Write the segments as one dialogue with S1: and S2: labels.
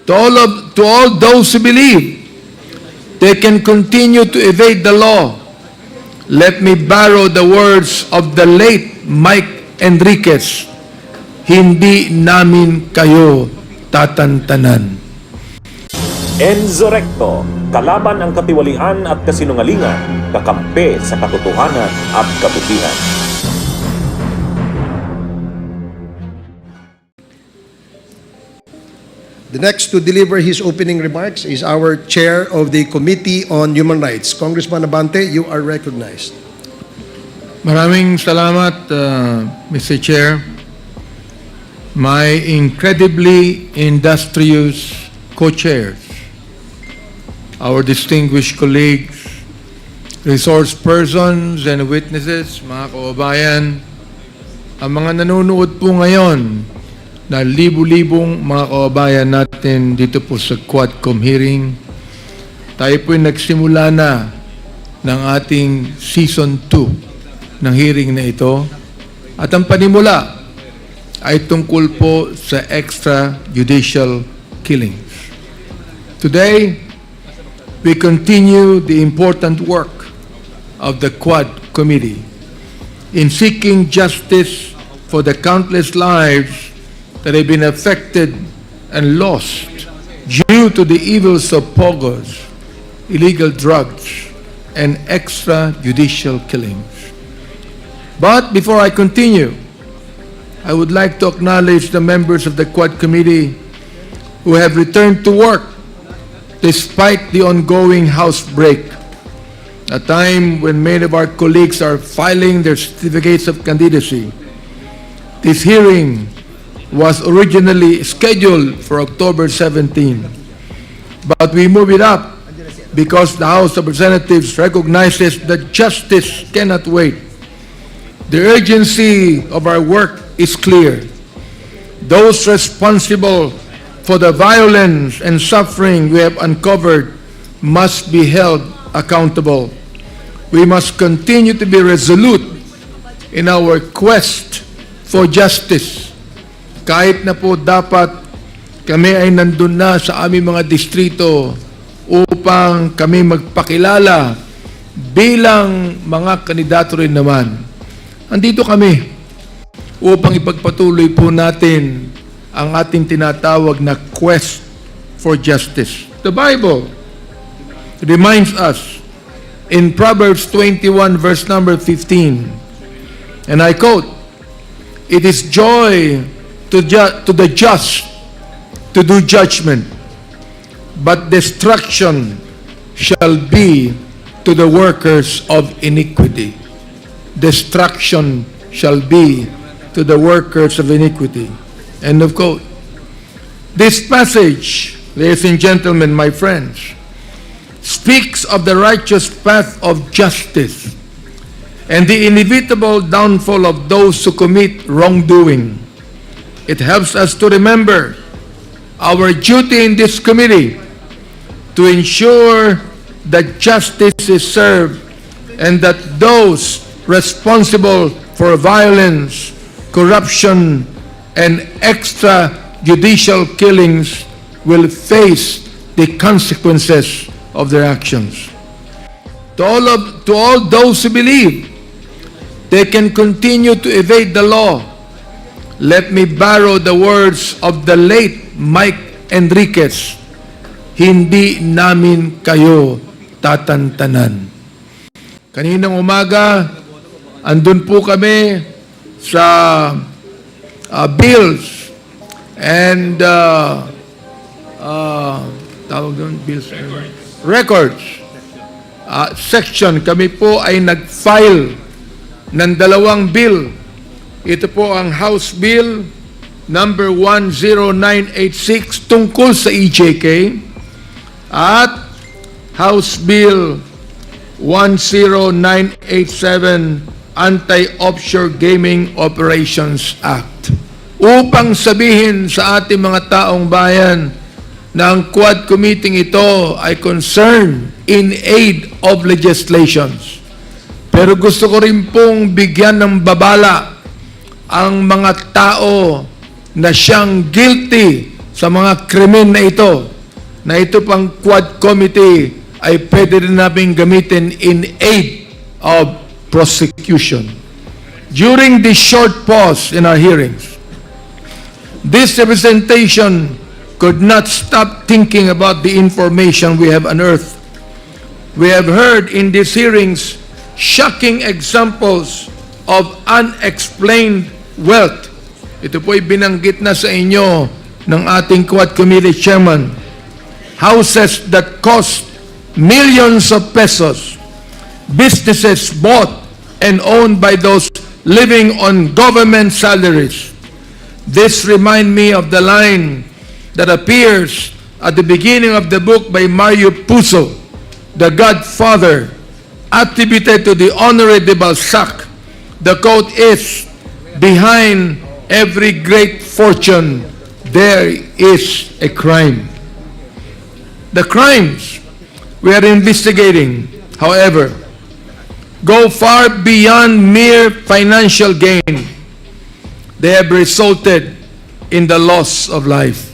S1: To all those who believe they can continue to evade the law, let me borrow the words of the late Mike Enriquez, "Hindi namin kayo tatantanan."
S2: Enzo Recto, kalaban ang katiwalian at kasinungalingan, kakampi sa katotohanan at kabutihan.
S3: The next to deliver his opening remarks is our Chair of the Committee on Human Rights. Congressman Abante, you are recognized.
S1: Maraming salamat, Mr. Chair. My incredibly industrious co-chairs, our distinguished colleagues, resource persons and witnesses, mga kababayan, ang mga nanonood po ngayon na libu-libong mga kababayan natin dito po sa Quadcom hearing. Tayo po nagsimula na ng ating Season 2 ng hearing na ito. At ang panimula ay tungkol po sa extrajudicial killings. Today, we continue the important work of the Quad Committee in seeking justice for the countless lives that have been affected and lost due to the evils of pogos, illegal drugs, and extrajudicial killings. But before I continue, I would like to acknowledge the members of the Quad Committee who have returned to work despite the ongoing House break, a time when many of our colleagues are filing their certificates of candidacy. This hearing was originally scheduled for October 17, but we move it up because the House of Representatives recognizes that justice cannot wait. The urgency of our work is clear. Those responsible for the violence and suffering we have uncovered must be held accountable. We must continue to be resolute in our quest for justice. Kahit na po dapat kami ay nandun na sa aming mga distrito upang kami magpakilala bilang mga kandidato rin naman. Andito kami upang ipagpatuloy po natin ang ating tinatawag na quest for justice. The Bible reminds us in Proverbs 21 verse number 15, and I quote, "It is joy to the just to do judgment, but destruction shall be to the workers of iniquity." Destruction shall be to the workers of iniquity. End of quote. This passage, ladies and gentlemen, my friends, speaks of the righteous path of justice and the inevitable downfall of those who commit wrongdoing. It helps us to remember our duty in this committee to ensure that justice is served and that those responsible for violence, corruption, and extrajudicial killings will face the consequences of their actions. To all those who believe they can continue to evade the law, let me borrow the words of the late Mike Enriquez, "Hindi namin kayo tatantanan." Kaninang umaga, andun po kami sa bills and tawag doon, bills and records section. Kami po ay nag-file ng dalawang bill. Ito po ang House Bill number 10986 tungkol sa EJK at House Bill 10987 Anti-Offshore Gaming Operations Act. Upang sabihin sa ating mga taong bayan na ang Quad Committee ito ay concerned in aid of legislations. Pero gusto ko rin pong bigyan ng babala ang mga tao na siyang guilty sa mga krimen na ito pang Quad Committee ay pwede rin namin gamitin in aid of prosecution. During this short pause in our hearings, this representation could not stop thinking about the information we have unearthed. We have heard in these hearings shocking examples of unexplained wealth. Ito po'y binanggit na sa inyo ng ating Quad Committee Chairman. Houses that cost millions of pesos, businesses bought and owned by those living on government salaries. This reminds me of the line that appears at the beginning of the book by Mario Puzo, the Godfather, attributed to the Honoré de Balzac. The quote is, "Behind every great fortune, there is a crime." The crimes we are investigating, however, go far beyond mere financial gain. They have resulted in the loss of life.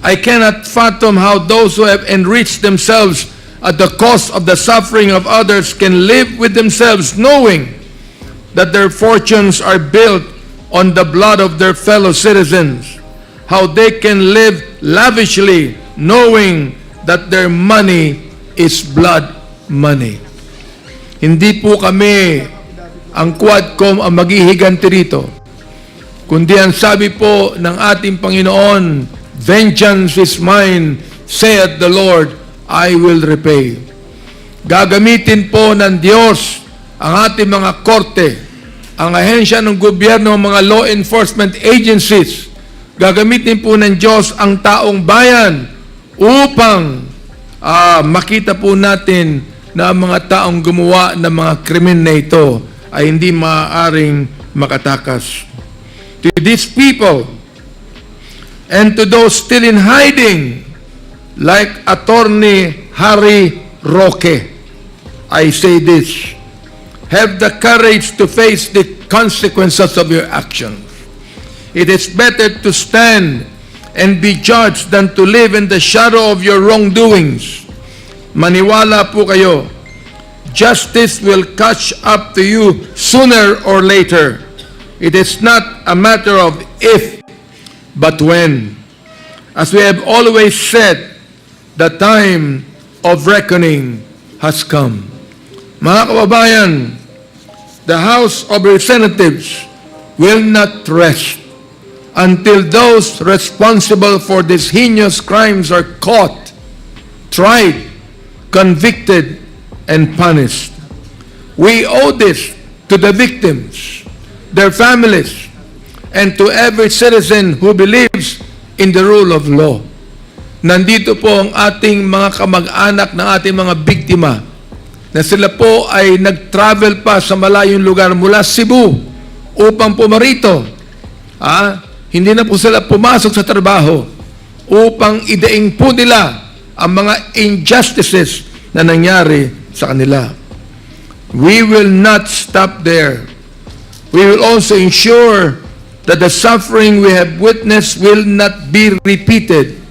S1: I cannot fathom how those who have enriched themselves at the cost of the suffering of others can live with themselves knowing that their fortunes are built on the blood of their fellow citizens. How they can live lavishly knowing that their money is blood money. Hindi po kami ang Quadcom ang maghihiganti rito, kundi ang sabi po ng ating Panginoon, "Vengeance is mine, saith the Lord, I will repay." Gagamitin po ng Diyos ang ating mga korte, ang ahensya ng gobyerno, mga law enforcement agencies. Gagamitin po ng Diyos ang taong bayan upang makita po natin na ang mga taong gumawa ng mga krimen na ito ay hindi maaaring makatakas. To these people and to those still in hiding, like Attorney Harry Roque, I say this: have the courage to face the consequences of your actions. It is better to stand and be judged than to live in the shadow of your wrongdoings. Maniwala po kayo, justice will catch up to you sooner or later. It is not a matter of if, but when. As we have always said, the time of reckoning has come. Mga kababayan, the House of Representatives will not rest until those responsible for these heinous crimes are caught, tried, convicted, and punished. We owe this to the victims, their families, and to every citizen who believes in the rule of law. Nandito po ang ating mga kamag-anak ng ating mga biktima na sila po ay nag-travel pa sa malayong lugar mula Cebu upang pumarito. Hindi na po sila pumasok sa trabaho upang ideing po nila ang mga injustices na nangyari sa kanila. We will not stop there. We will also ensure that the suffering we have witnessed will not be repeated.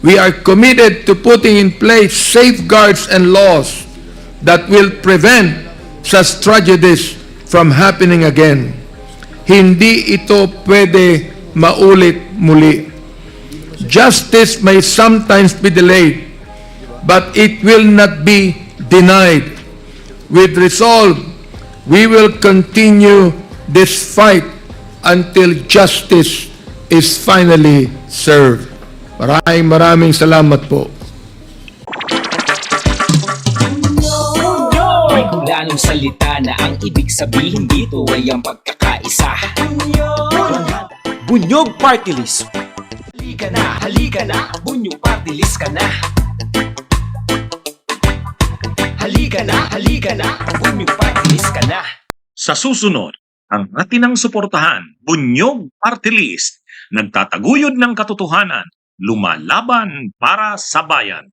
S1: We are committed to putting in place safeguards and laws that will prevent such tragedies from happening again. Hindi ito pwede maulit muli. Justice may sometimes be delayed, but it will not be denied. With resolve, we will continue this fight until justice is finally served. Maraming salamat po.
S4: May kulanong salita na ang ibig sabihin dito ay ang pagkakaisa.
S2: Bunyog Party List.
S4: Halika na, Bunyog Party List ka na. Halika na, Bunyog Party List ka na.
S2: Sa susunod, ang atinang suportahan, Bunyog Party List, nagtataguyod ng katotohanan, lumalaban para sa bayan.